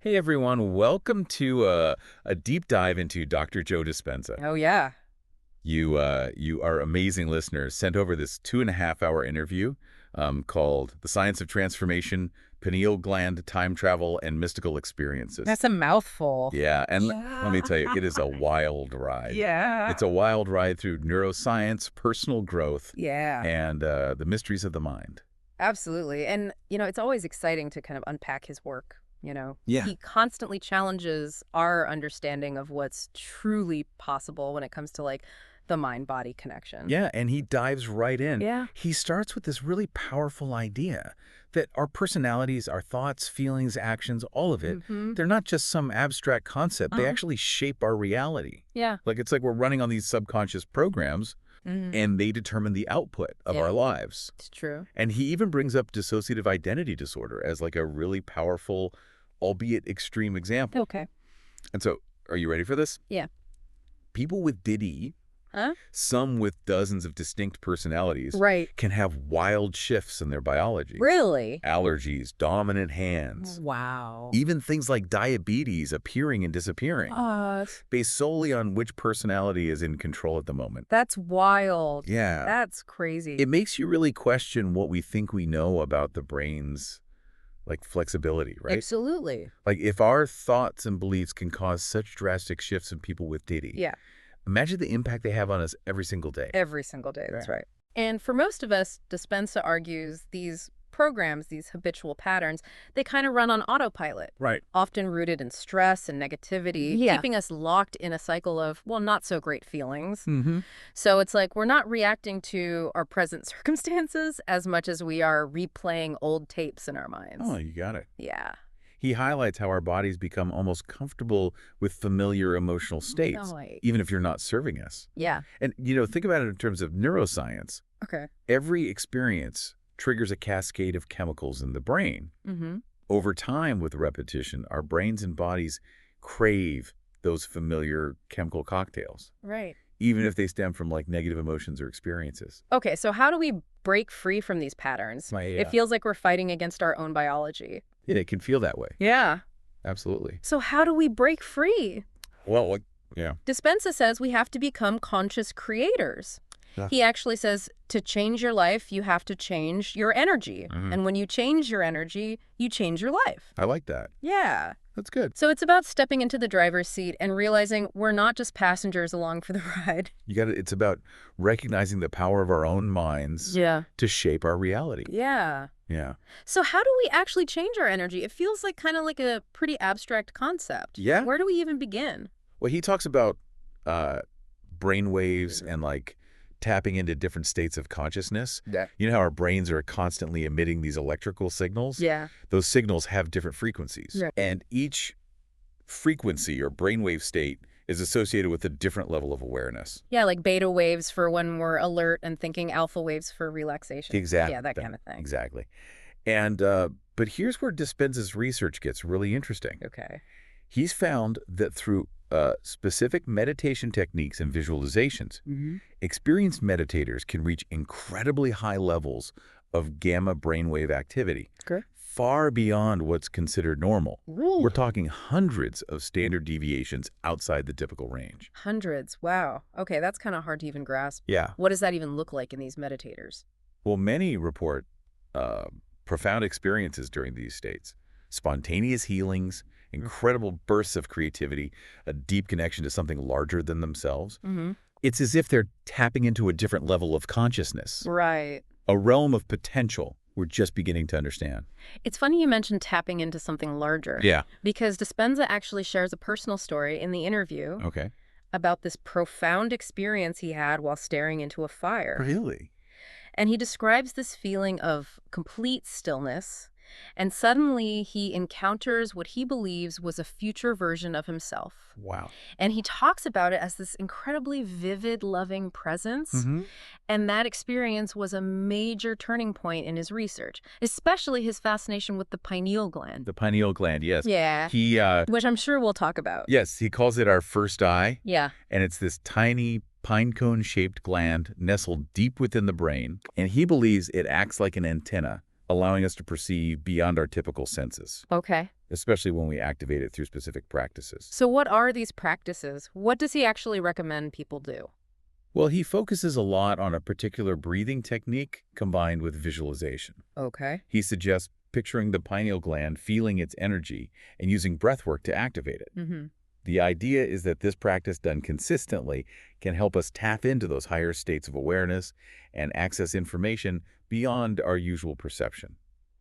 Hey everyone, welcome to a deep dive into Dr. Joe Dispenza. Oh, yeah. You are amazing listeners. Sent over this 2.5 hour interview called "The Science of Transformation: Pineal Gland, Time Travel, and Mystical Experiences." That's a mouthful. Yeah, and let me Yeah. tell you, it is a wild ride. Yeah. It's a wild ride through neuroscience, personal growth, Yeah, and the mysteries of the mind. absolutely. And, it's always exciting to kind of unpack his work. Yeah. He constantly challenges our understanding of what's truly possible when it comes to like the mind-body connection. Yeah, and he dives right in. Yeah. He starts with this really powerful idea that our personalities, our thoughts, feelings, actions, all of it, Mm-hmm. they're not just some abstract concept. They actually shape our reality. Yeah. It's like we're running on these subconscious programs Mm. and they determine the output of Yeah, our lives. it's true. And he even brings up dissociative identity disorder as like a really powerful, albeit extreme example. Okay. And so, are you ready for this? Yeah. People with DID, Huh? some with dozens of distinct personalities, Right. can have wild shifts in their biology. Really? Allergies, dominant hands, Wow. even things like diabetes appearing and disappearing, based solely on which personality is in control at the moment. That's wild. Yeah. That's crazy. It makes you really question what we think we know about the brain's flexibility, right? Absolutely. Like if our thoughts and beliefs can cause such drastic shifts in people with DID, Yeah. imagine the impact they have on us every single day. Every single day, that's Yeah. right. And for most of us, Dispenza argues these programs, these habitual patterns, they kind of run on autopilot, Right. often rooted in stress and negativity, Yeah. keeping us locked in a cycle of, well, not so great feelings. Mm-hmm. So it's like we're not reacting to our present circumstances as much as we are replaying old tapes in our minds. Oh, you got it. Yeah. He highlights how our bodies become almost comfortable with familiar emotional states, Right. even if you're not serving us. Yeah. And, think about it in terms of neuroscience. Okay. Every experience triggers a cascade of chemicals in the brain. Mm-hmm. Over time, with repetition, our brains and bodies crave those familiar chemical cocktails, Right. even if they stem from negative emotions or experiences. Okay, so how do we break free from these patterns? It feels like we're fighting against our own biology. Yeah, it can feel that way. Yeah. Absolutely. So how do we break free? Well, yeah. Dispenza says we have to become conscious creators. Yeah. He actually says to change your life, you have to change your energy. Mhm. And when you change your energy, you change your life. I like that. Yeah. That's good. So it's about stepping into the driver's seat and realizing we're not just passengers along for the ride. It's about recognizing the power of our own minds Yeah. to shape our reality. Yeah. Yeah. So how do we actually change our energy? It feels like kind of like a pretty abstract concept. Yeah. Where do we even begin? Well, he talks about brain waves and tapping into different states of consciousness. Yeah. You know how our brains are constantly emitting these electrical signals? Yeah. Those signals have different frequencies. Right. And each frequency or brainwave state is associated with a different level of awareness. Yeah, like beta waves for when we're alert and thinking alpha waves for relaxation. Exactly. Yeah, that kind of thing. Exactly. And but here's where Dispenza's research gets really interesting. Okay. He's found that through specific meditation techniques and visualizations, Mm-hmm. experienced meditators can reach incredibly high levels of gamma brainwave activity, Okay. far beyond what's considered normal. Ooh. We're talking hundreds of standard deviations outside the typical range. Hundreds. Wow. Okay, that's kind of hard to even grasp. Yeah. What does that even look like in these meditators? Well, many report profound experiences during these states. Spontaneous healings, incredible bursts of creativity, a deep connection to something larger than themselves. Mm-hmm. It's as if they're tapping into a different level of consciousness, Right. a realm of potential we're just beginning to understand. It's funny you mentioned tapping into something larger. Yeah. Because Dispenza actually shares a personal story in the interview Okay. about this profound experience he had while staring into a fire. Really? And he describes this feeling of complete stillness, and suddenly he encounters what he believes was a future version of himself. Wow. And he talks about it as this incredibly vivid, loving presence. Mm-hmm. And that experience was a major turning point in his research, especially his fascination with the pineal gland. The pineal gland, yes. Yeah. He, Which I'm sure we'll talk about. yes, he calls it our first eye, Yeah. and it's this tiny pine cone-shaped gland nestled deep within the brain, and he believes it acts like an antenna, allowing us to perceive beyond our typical senses. Okay. especially when we activate it through specific practices. So what are these practices? What does he actually recommend people do? Well, he focuses a lot on a particular breathing technique combined with visualization. Okay. He suggests picturing the pineal gland, feeling its energy, and using breath work to activate it. Mm-hmm. The idea is that this practice done consistently can help us tap into those higher states of awareness and access information beyond our usual perception.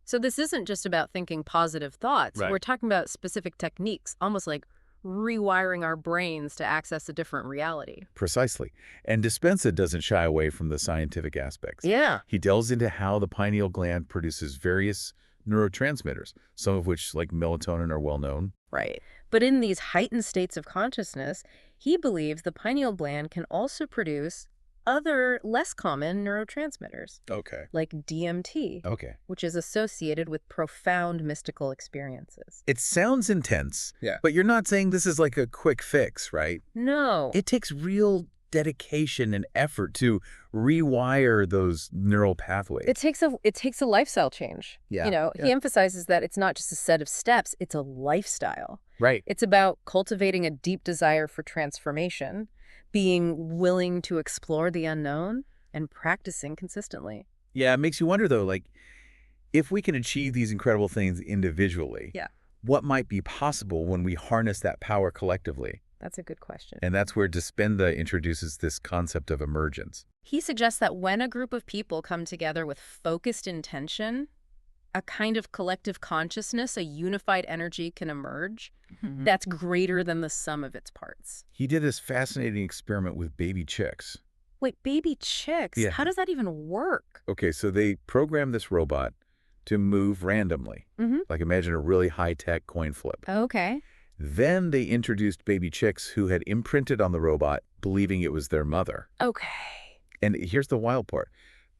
So this isn't just about thinking positive thoughts. Right. We're talking about specific techniques, almost like rewiring our brains to access a different reality. Precisely. And Dispenza doesn't shy away from the scientific aspects. Yeah. He delves into how the pineal gland produces various neurotransmitters, some of which, like melatonin, are well known. Right. But in these heightened states of consciousness, he believes the pineal gland can also produce other less common neurotransmitters, Okay. like DMT, Okay. which is associated with profound mystical experiences. It sounds intense, Yeah. but you're not saying this is like a quick fix, right? No. It takes real dedication and effort to rewire those neural pathways. It takes a lifestyle change. Yeah, You know, he emphasizes that it's not just a set of steps, it's a lifestyle. Right. It's about cultivating a deep desire for transformation, being willing to explore the unknown, and practicing consistently. Yeah, it makes you wonder, though, like, if we can achieve these incredible things individually, Yeah. what might be possible when we harness that power collectively? That's a good question. And that's where Dispenza introduces this concept of emergence. He suggests that when a group of people come together with focused intention, a kind of collective consciousness, a unified energy can emerge that's greater than the sum of its parts. He did this fascinating experiment with baby chicks. Wait, baby chicks? Yeah. How does that even work? Okay, so they programmed this robot to move randomly. Mm-hmm. Like, imagine a really high-tech coin flip. Okay. Then they introduced baby chicks who had imprinted on the robot, believing it was their mother. Okay. And here's the wild part.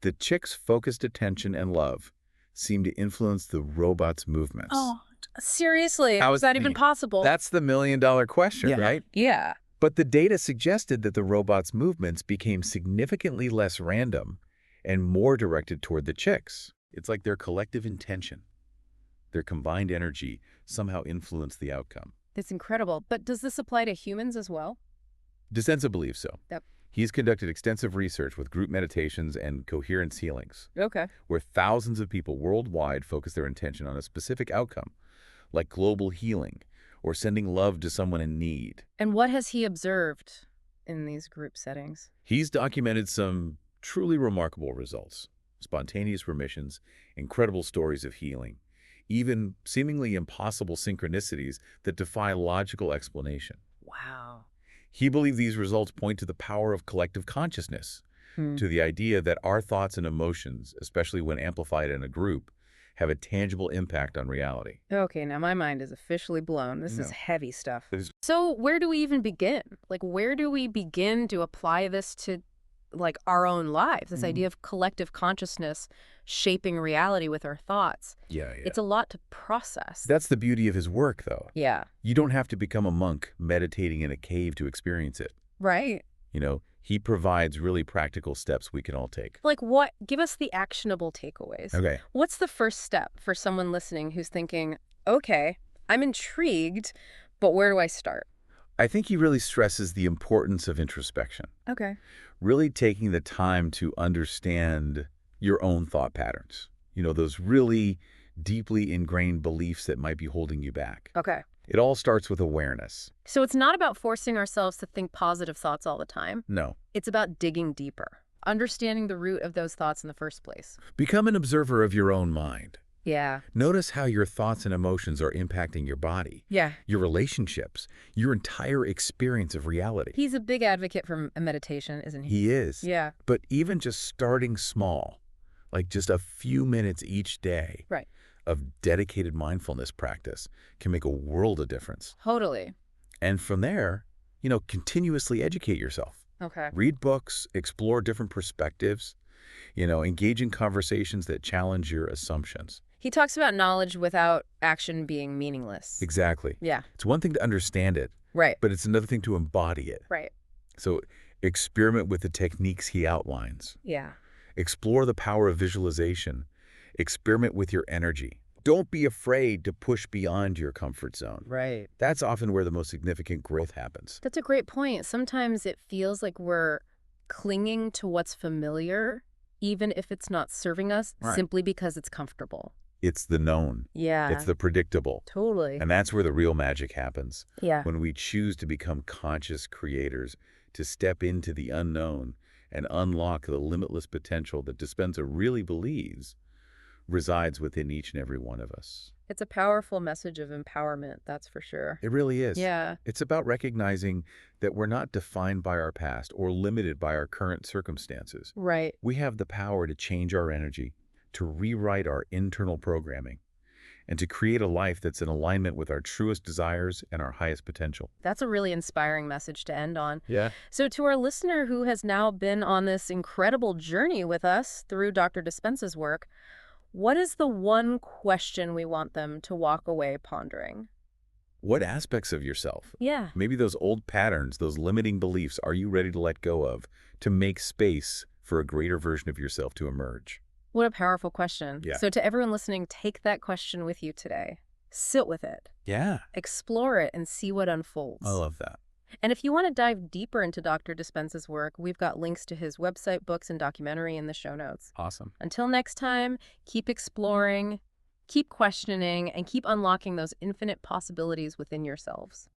The chicks' focused attention and love seemed to influence the robot's movements. Oh, seriously? How Is that even possible? That's the million-dollar question, Yeah. right? Yeah. But the data suggested that the robot's movements became significantly less random and more directed toward the chicks. It's like their collective intention, their combined energy somehow influenced the outcome. That's incredible. But does this apply to humans as well? Dispenza believes so. Yep. He's conducted extensive research with group meditations and coherence healings, Okay. where thousands of people worldwide focus their intention on a specific outcome, like global healing or sending love to someone in need. And what has he observed in these group settings? He's documented some truly remarkable results: spontaneous remissions, incredible stories of healing, even seemingly impossible synchronicities that defy logical explanation. Wow. He believed these results point to the power of collective consciousness, to the idea that our thoughts and emotions, especially when amplified in a group, have a tangible impact on reality. Okay, now my mind is officially blown. This is No. heavy stuff. There's- So where do we even begin? Like, where do we begin to apply this to, like, our own lives? This idea of collective consciousness shaping reality with our thoughts. Yeah. It's a lot to process. That's the beauty of his work, though. Yeah. You don't have to become a monk meditating in a cave to experience it. Right. You know, he provides really practical steps we can all take. Like what? Give us the actionable takeaways. Okay. What's the first step for someone listening who's thinking, okay, I'm intrigued, but where do I start? I think he really stresses the importance of introspection, Okay. really taking the time to understand your own thought patterns. You know, those really deeply ingrained beliefs that might be holding you back. Okay. It all starts with awareness. So it's not about forcing ourselves to think positive thoughts all the time. No. It's about digging deeper, understanding the root of those thoughts in the first place. Become an observer of your own mind. Yeah. Notice how your thoughts and emotions are impacting your body, Yeah. your relationships, your entire experience of reality. He's a big advocate for a meditation, isn't he? He is. Yeah. But even just starting small, like just a few minutes each day Right. of dedicated mindfulness practice can make a world of difference. Totally. And from there, you know, continuously educate yourself. Okay. Read books, explore different perspectives, you know, engage in conversations that challenge your assumptions. He talks about knowledge without action being meaningless. Exactly. Yeah. It's one thing to understand it, Right. but it's another thing to embody it. Right. So experiment with the techniques he outlines. Yeah. Explore the power of visualization. Experiment with your energy. Don't be afraid to push beyond your comfort zone. Right. That's often where the most significant growth happens. That's a great point. Sometimes it feels like we're clinging to what's familiar, even if it's not serving us, Right. simply because it's comfortable. It's the known. Yeah. It's the predictable. Totally. And that's where the real magic happens. Yeah. When we choose to become conscious creators, to step into the unknown and unlock the limitless potential that Dispenza really believes resides within each and every one of us. It's a powerful message of empowerment, that's for sure. It really is. Yeah. It's about recognizing that we're not defined by our past or limited by our current circumstances. Right. We have the power to change our energy, to rewrite our internal programming, and to create a life that's in alignment with our truest desires and our highest potential. That's a really inspiring message to end on. Yeah. So to our listener who has now been on this incredible journey with us through Dr. Dispenza's work, what is the one question we want them to walk away pondering? What aspects of yourself, Yeah. maybe those old patterns, those limiting beliefs, are you ready to let go of to make space for a greater version of yourself to emerge? What a powerful question. Yeah. So to everyone listening, take that question with you today. Sit with it. Yeah. Explore it and see what unfolds. I love that. And if you want to dive deeper into Dr. Dispenza's work, we've got links to his website, books, and documentary in the show notes. Awesome. Until next time, keep exploring, keep questioning, and keep unlocking those infinite possibilities within yourselves.